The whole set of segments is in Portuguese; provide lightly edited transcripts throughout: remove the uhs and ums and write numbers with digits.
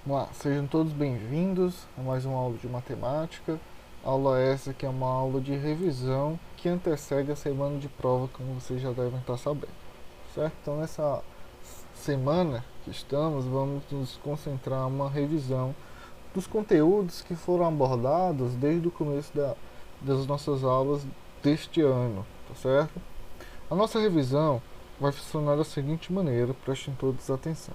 Vamos lá, sejam todos bem-vindos a mais uma aula de matemática. Aula essa que é uma aula de revisão que antecede a semana de prova, como vocês já devem estar sabendo, certo? Então, nessa semana que estamos, vamos nos concentrar em uma revisão dos conteúdos que foram abordados desde o começo das nossas aulas deste ano, tá certo? A nossa revisão vai funcionar da seguinte maneira, prestem todos atenção.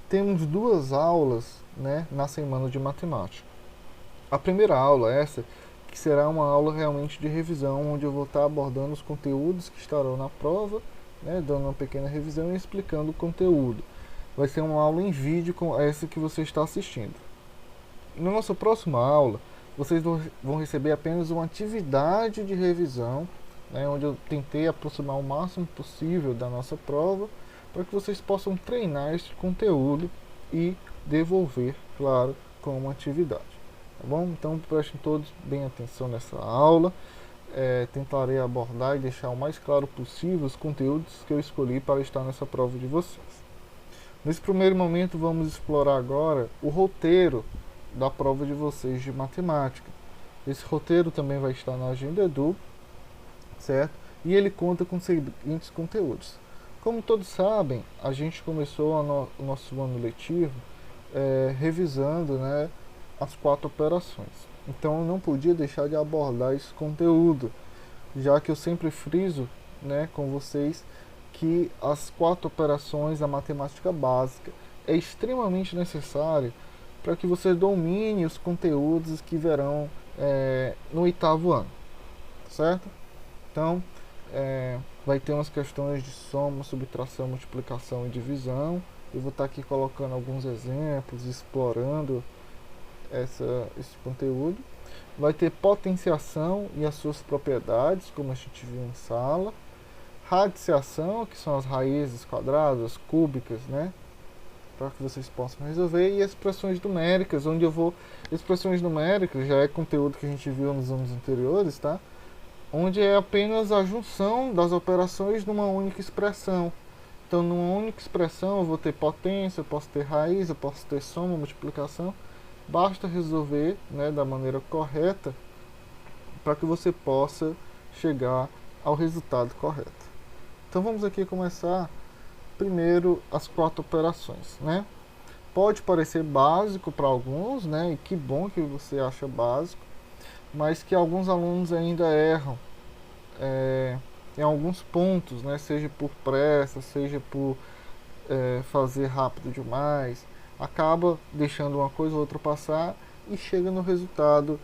Temos duas aulas, né, na semana de matemática. A primeira aula, essa, que será uma aula realmente de revisão, onde eu vou estar abordando os conteúdos que estarão na prova, né, dando uma pequena revisão e explicando o conteúdo. Vai ser uma aula em vídeo com essa que você está assistindo. Na nossa próxima aula, vocês vão receber apenas uma atividade de revisão, né, onde eu tentei aproximar o máximo possível da nossa prova, para que vocês possam treinar esse conteúdo e devolver, claro, como atividade. Tá bom? Então prestem todos bem atenção nessa aula. Tentarei abordar e deixar o mais claro possível os conteúdos que eu escolhi para estar nessa prova de vocês. Nesse primeiro momento, vamos explorar agora o roteiro da prova de vocês de matemática. Esse roteiro também vai estar na Agenda Edu, certo? E ele conta com os seguintes conteúdos. Como todos sabem, a gente começou o nosso ano letivo revisando, né, as 4 operações. Então eu não podia deixar de abordar esse conteúdo, já que eu sempre friso, né, com vocês que as 4 operações da matemática básica é extremamente necessário para que você domine os conteúdos que verão no 8º ano, certo? Então, vai ter umas questões de soma, subtração, multiplicação e divisão. Eu vou estar aqui colocando alguns exemplos, explorando esse conteúdo. Vai ter potenciação e as suas propriedades, como a gente viu em sala. Radiciação, que são as raízes quadradas, cúbicas, né? Para que vocês possam resolver. E expressões numéricas, onde eu vou... Expressões numéricas já é conteúdo que a gente viu nos anos anteriores, tá? Onde é apenas a junção das operações numa única expressão. Então, numa única expressão, eu vou ter potência, eu posso ter raiz, eu posso ter soma, multiplicação. Basta resolver, né, da maneira correta para que você possa chegar ao resultado correto. Então, vamos aqui começar primeiro as 4 operações, né? Pode parecer básico para alguns, né? E que bom que você acha básico, mas que alguns alunos ainda erram em alguns pontos, né? Seja por pressa, seja por fazer rápido demais, acaba deixando uma coisa ou outra passar e chega no resultado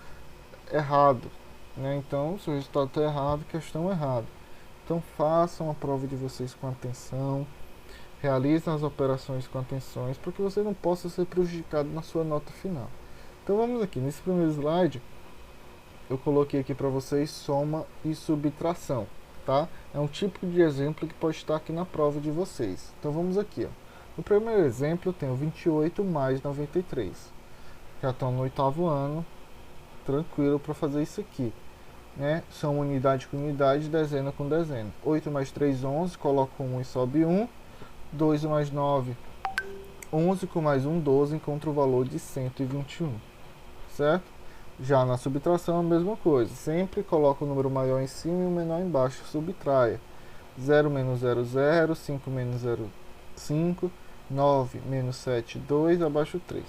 errado, né? Então, se o resultado está errado, questão errada. Então, façam a prova de vocês com atenção, realizem as operações com atenção, para que você não possa ser prejudicado na sua nota final. Então, vamos aqui, nesse primeiro slide, eu coloquei aqui para vocês soma e subtração, tá? É um tipo de exemplo que pode estar aqui na prova de vocês. Então vamos aqui, ó. No primeiro exemplo eu tenho 28 mais 93. Já estão no 8º ano, tranquilo para fazer isso aqui, né? São unidade com unidade, dezena com dezena. 8 mais 3, 11, coloco 1 e sobe 1. 2 mais 9, 11, com mais 1, 12, encontro o valor de 121, certo? Já na subtração a mesma coisa, sempre coloca o número maior em cima e o menor embaixo, subtraia. 0 menos 0, 0, 5 menos 0, 5, 9 menos 7, 2, abaixo 3.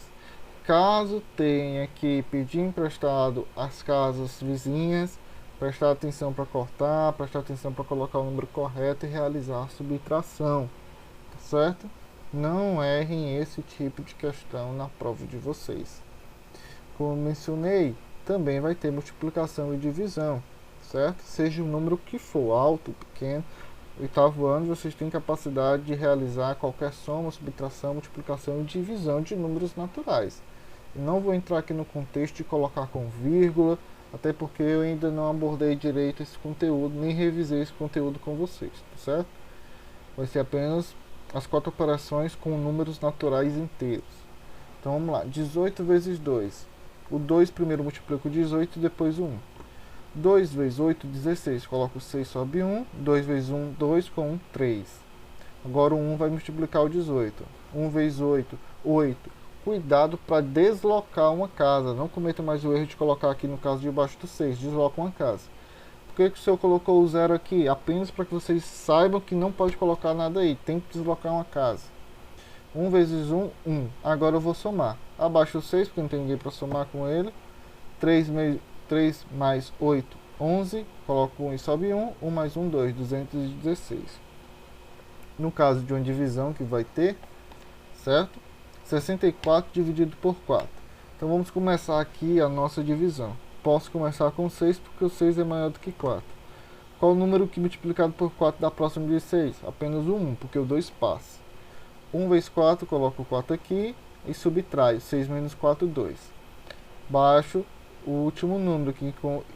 Caso tenha que pedir emprestado as casas vizinhas, prestar atenção para cortar, prestar atenção para colocar o número correto e realizar a subtração, tá certo? Não errem esse tipo de questão na prova de vocês. Como mencionei, também vai ter multiplicação e divisão, certo? Seja o número que for, alto, pequeno. 8º ano vocês têm capacidade de realizar qualquer soma, subtração, multiplicação e divisão de números naturais. Eu não vou entrar aqui no contexto de colocar com vírgula, até porque eu ainda não abordei direito esse conteúdo, nem revisei esse conteúdo com vocês, tá certo? Vai ser apenas as 4 operações com números naturais inteiros. Então vamos lá, 18 vezes 2. O 2 primeiro multiplica o 18 e depois o 1. 2 vezes 8, 16. Coloco o 6, sobe 1. 2 vezes 1, 2, com 1, 3. Agora o 1 vai multiplicar o 18. 1 vezes 8, 8. cuidado para deslocar uma casa. Não cometa mais o erro de colocar aqui no caso de baixo do 6, desloca uma casa. Por que o senhor colocou o 0 aqui? Apenas para que vocês saibam que não pode colocar nada aí, tem que deslocar uma casa. 1 vezes 1, 1. Agora eu vou somar. Abaixo do 6, porque não tem ninguém para somar com ele. 3 mais 8, 11. Coloco 1 e sobe 1. 1 mais 1, 2. 216. No caso de uma divisão que vai ter, certo? 64 dividido por 4. Então vamos começar aqui a nossa divisão. Posso começar com 6 porque o 6 é maior do que 4. Qual o número que multiplicado por 4 dá próximo de 6? Apenas o 1, porque o 2 passa. 1 vezes 4, coloco o 4 aqui e subtrai. 6 menos 4, 2. Baixo o último número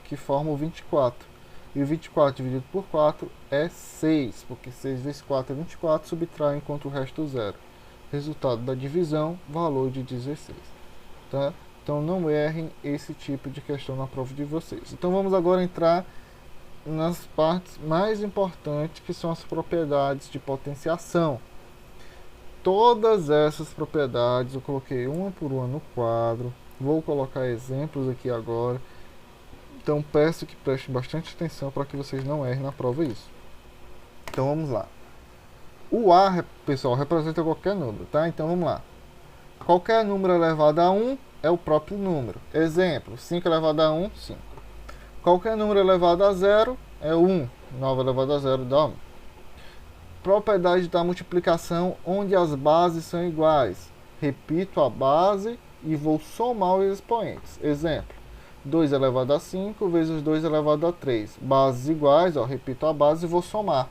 que forma o 24. E o 24 dividido por 4 é 6, porque 6 vezes 4 é 24, subtrai enquanto o resto é 0. Resultado da divisão, valor de 16. Tá? Então não errem esse tipo de questão na prova de vocês. Então vamos agora entrar nas partes mais importantes, que são as propriedades de potenciação. Todas essas propriedades eu coloquei uma por uma no quadro. Vou colocar exemplos aqui agora. Então peço que prestem bastante atenção para que vocês não errem na prova isso. Então vamos lá. O A, pessoal, representa qualquer número, tá? Então vamos lá. Qualquer número elevado a 1 é o próprio número. Exemplo, 5 elevado a 1, 5. Qualquer número elevado a 0 é 1. 9 elevado a 0 dá 1. Propriedade da multiplicação onde as bases são iguais. Repito a base e vou somar os expoentes. Exemplo, 2 elevado a 5 vezes 2 elevado a 3. Bases iguais, ó, repito a base e vou somar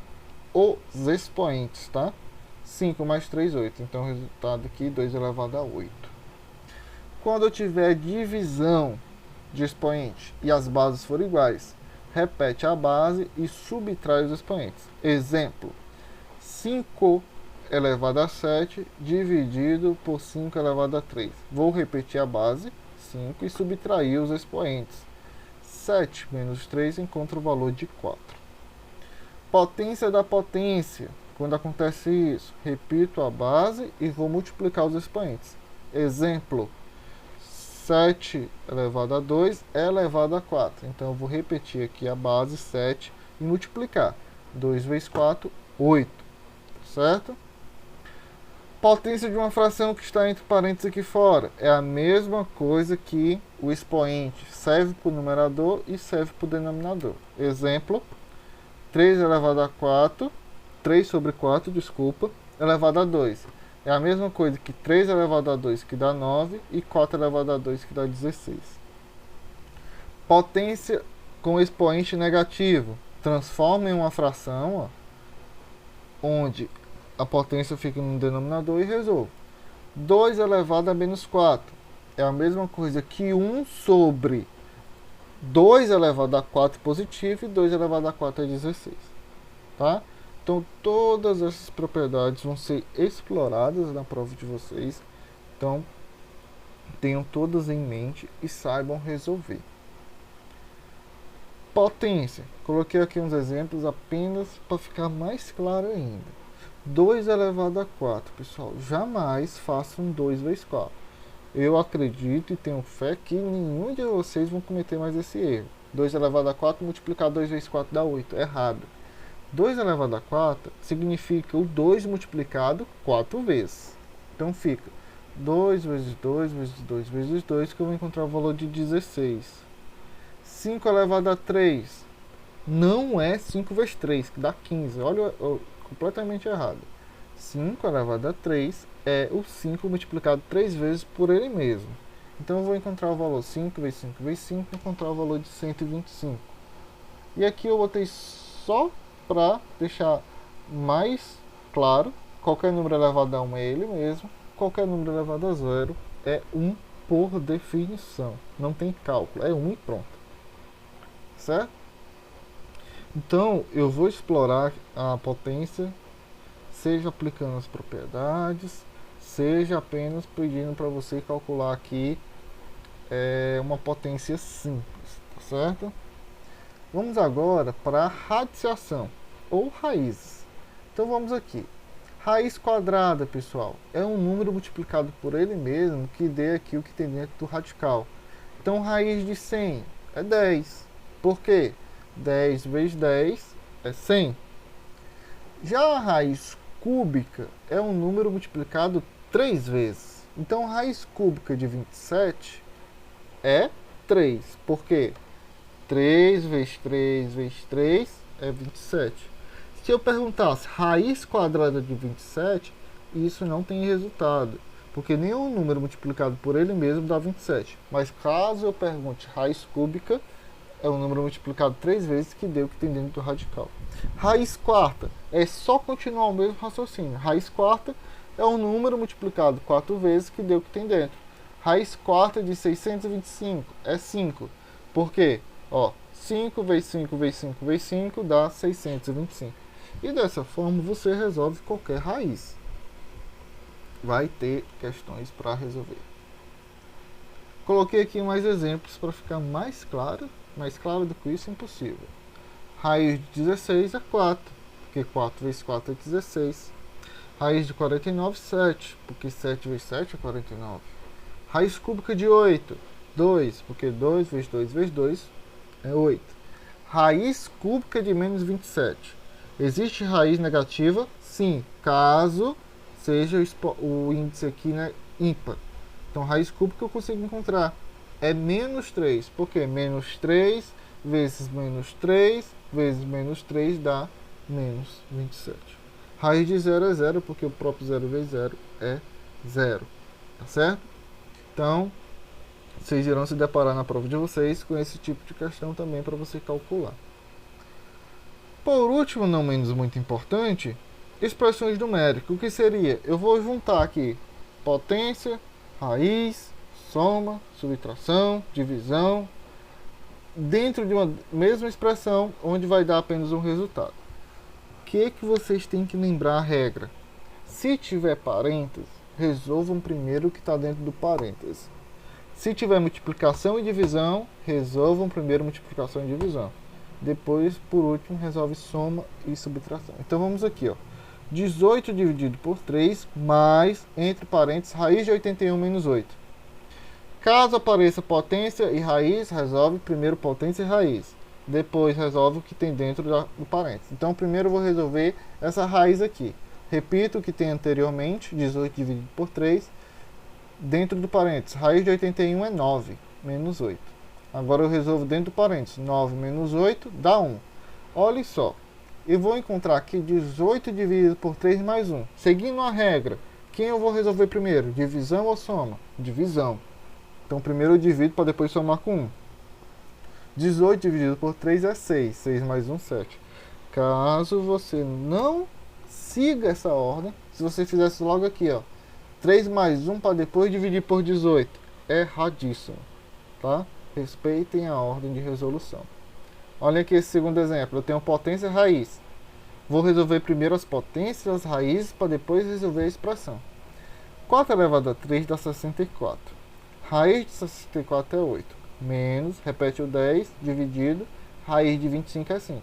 os expoentes, tá? 5 mais 3, 8. Então o resultado aqui, 2 elevado a 8. Quando eu tiver divisão de expoente e as bases forem iguais, repete a base e subtrai os expoentes. Exemplo, 5 elevado a 7 dividido por 5 elevado a 3. Vou repetir a base, 5, e subtrair os expoentes. 7 menos 3 encontra o valor de 4. Potência da potência. Quando acontece isso, repito a base e vou multiplicar os expoentes. Exemplo, 7 elevado a 2 é elevado a 4. Então eu vou repetir aqui a base, 7, e multiplicar. 2 vezes 4, 8. Certo? Potência de uma fração que está entre parênteses aqui fora. É a mesma coisa que o expoente. Serve para o numerador e serve para o denominador. Exemplo, 3 elevado a 4, 3 sobre 4, desculpa, elevado a 2. É a mesma coisa que 3 elevado a 2, que dá 9, e 4 elevado a 2, que dá 16. Potência com expoente negativo. Transforma em uma fração, ó, onde a potência fica no denominador e resolvo. 2 elevado a menos 4. É a mesma coisa que 1 sobre 2 elevado a 4 positivo e 2 elevado a 4 é 16. Tá? Então todas essas propriedades vão ser exploradas na prova de vocês. Então tenham todas em mente e saibam resolver. Potência. Coloquei aqui uns exemplos apenas para ficar mais claro ainda. 2 elevado a 4, pessoal. Jamais façam 2 vezes 4. Eu acredito e tenho fé que nenhum de vocês vão cometer mais esse erro. 2 elevado a 4 multiplicar 2 vezes 4 dá 8. Errado. 2 elevado a 4 significa o 2 multiplicado 4 vezes. Então fica 2 vezes 2 vezes 2 vezes 2, que eu vou encontrar o valor de 16. 5 elevado a 3 não é 5 vezes 3, que dá 15. Olha, completamente errado. 5 elevado a 3 é o 5 multiplicado 3 vezes por ele mesmo. Então eu vou encontrar o valor 5 vezes 5 vezes 5, encontrar o valor de 125. E aqui eu botei só para deixar mais claro, qualquer número elevado a 1 é ele mesmo, qualquer número elevado a 0 é 1 por definição. Não tem cálculo, é 1 e pronto. Certo? Então eu vou explorar a potência, seja aplicando as propriedades, seja apenas pedindo para você calcular aqui uma potência simples, tá certo? Vamos agora para a radiciação ou raízes. Então vamos aqui. Raiz quadrada, pessoal, é um número multiplicado por ele mesmo que dê aqui o que tem dentro do radical. Então, raiz de 100 é 10. Por quê? 10 vezes 10 é 100. Já a raiz cúbica é um número multiplicado 3 vezes. Então, raiz cúbica de 27 é 3. Por quê? 3 vezes 3 vezes 3 é 27. Se eu perguntasse raiz quadrada de 27, isso não tem resultado, porque nenhum número multiplicado por ele mesmo dá 27. Mas caso eu pergunte raiz cúbica, é um número multiplicado 3 vezes que deu o que tem dentro do radical. Raiz quarta é só continuar o mesmo raciocínio. Raiz quarta é um número multiplicado 4 vezes que deu o que tem dentro. Raiz quarta de 625 é 5. Por quê? 5 vezes 5 vezes 5 vezes 5 dá 625. E dessa forma você resolve qualquer raiz. Vai ter questões para resolver. Coloquei aqui mais exemplos para ficar mais claro do que isso é impossível. Raiz de 16 é 4, porque 4 vezes 4 é 16. Raiz de 49 é 7, porque 7 vezes 7 é 49. Raiz cúbica de 8, 2, porque 2 vezes 2 vezes 2 é 8. Raiz cúbica de menos 27. Existe raiz negativa? Sim, caso seja o índice aqui, né, ímpar. Então, raiz cúbica eu consigo encontrar. É menos 3. Por quê? Menos 3 vezes menos 3 vezes menos 3 dá menos 27. Raiz de 0 é 0, porque o próprio 0 vezes 0 é 0. Tá certo? Então, vocês irão se deparar na prova de vocês com esse tipo de questão também para você calcular. Por último, não menos muito importante, expressões numéricas. O que seria? Eu vou juntar aqui potência, raiz, soma, subtração, divisão, dentro de uma mesma expressão, onde vai dar apenas um resultado. O que vocês têm que lembrar a regra? Se tiver parênteses, resolvam primeiro o que está dentro do parênteses. Se tiver multiplicação e divisão, resolvam primeiro multiplicação e divisão. Depois, por último, resolve soma e subtração. Então vamos aqui, 18 dividido por 3, mais, entre parênteses, raiz de 81 menos 8. Caso apareça potência e raiz, resolve primeiro potência e raiz. Depois resolve o que tem dentro do parênteses. Então primeiro eu vou resolver essa raiz aqui. Repito o que tem anteriormente, 18 dividido por 3. Dentro do parênteses, raiz de 81 é 9, menos 8. Agora eu resolvo dentro do parênteses, 9 menos 8 dá 1. Olha só, eu vou encontrar aqui 18 dividido por 3 mais 1. Seguindo a regra, quem eu vou resolver primeiro? Divisão ou soma? Divisão. Então primeiro eu divido para depois somar com 1. 18 dividido por 3 é 6. 6 mais 1, 7. Caso você não siga essa ordem, se você fizesse logo aqui, 3 mais 1 para depois dividir por 18. Erradíssimo. Tá? Respeitem a ordem de resolução. Olha aqui esse segundo exemplo. Eu tenho potência e raiz. Vou resolver primeiro as potências e as raízes para depois resolver a expressão. 4 elevado a 3 dá 64. Raiz de 64 é 8. Menos, repete o 10, dividido, raiz de 25 é 5.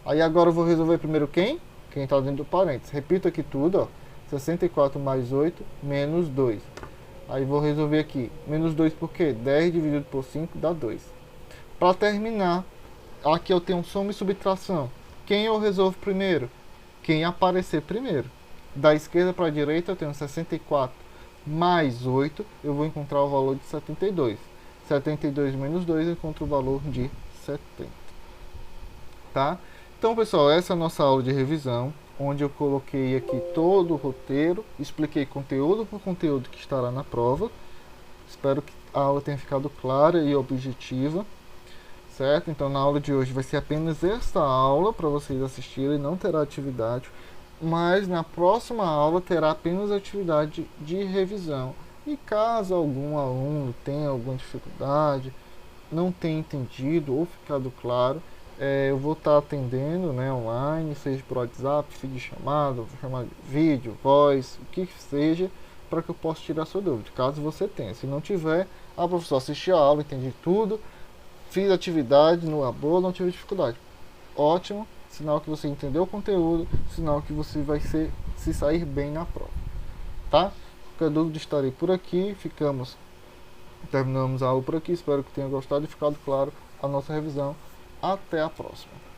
Aí agora eu vou resolver primeiro quem? Quem está dentro do parênteses. Repito aqui tudo, 64 mais 8, menos 2. Aí vou resolver aqui, menos 2 por quê? 10 dividido por 5 dá 2. Para terminar, aqui eu tenho soma e subtração. Quem eu resolvo primeiro? Quem aparecer primeiro. Da esquerda para a direita eu tenho 64 mais 8, eu vou encontrar o valor de 72. 72 menos 2 eu encontro o valor de 70. Tá? Então, pessoal, essa é a nossa aula de revisão, onde eu coloquei aqui todo o roteiro, expliquei conteúdo por conteúdo que estará na prova. Espero que a aula tenha ficado clara e objetiva, certo? Então, na aula de hoje vai ser apenas esta aula para vocês assistirem, não terá atividade, mas na próxima aula terá apenas atividade de revisão. E caso algum aluno tenha alguma dificuldade, não tenha entendido ou ficado claro, eu vou estar atendendo, né, online, seja por WhatsApp, vídeo chamada, chamada de vídeo, voz, o que seja, para que eu possa tirar sua dúvida, caso você tenha. Se não tiver, professor, assisti a aula, entendi tudo, fiz atividade no labor, não tive dificuldade. Ótimo, sinal que você entendeu o conteúdo, sinal que você vai ser se sair bem na prova, tá? Qualquer dúvida, estarei por aqui. Terminamos a aula por aqui. Espero que tenha gostado e ficado claro a nossa revisão. Até a próxima.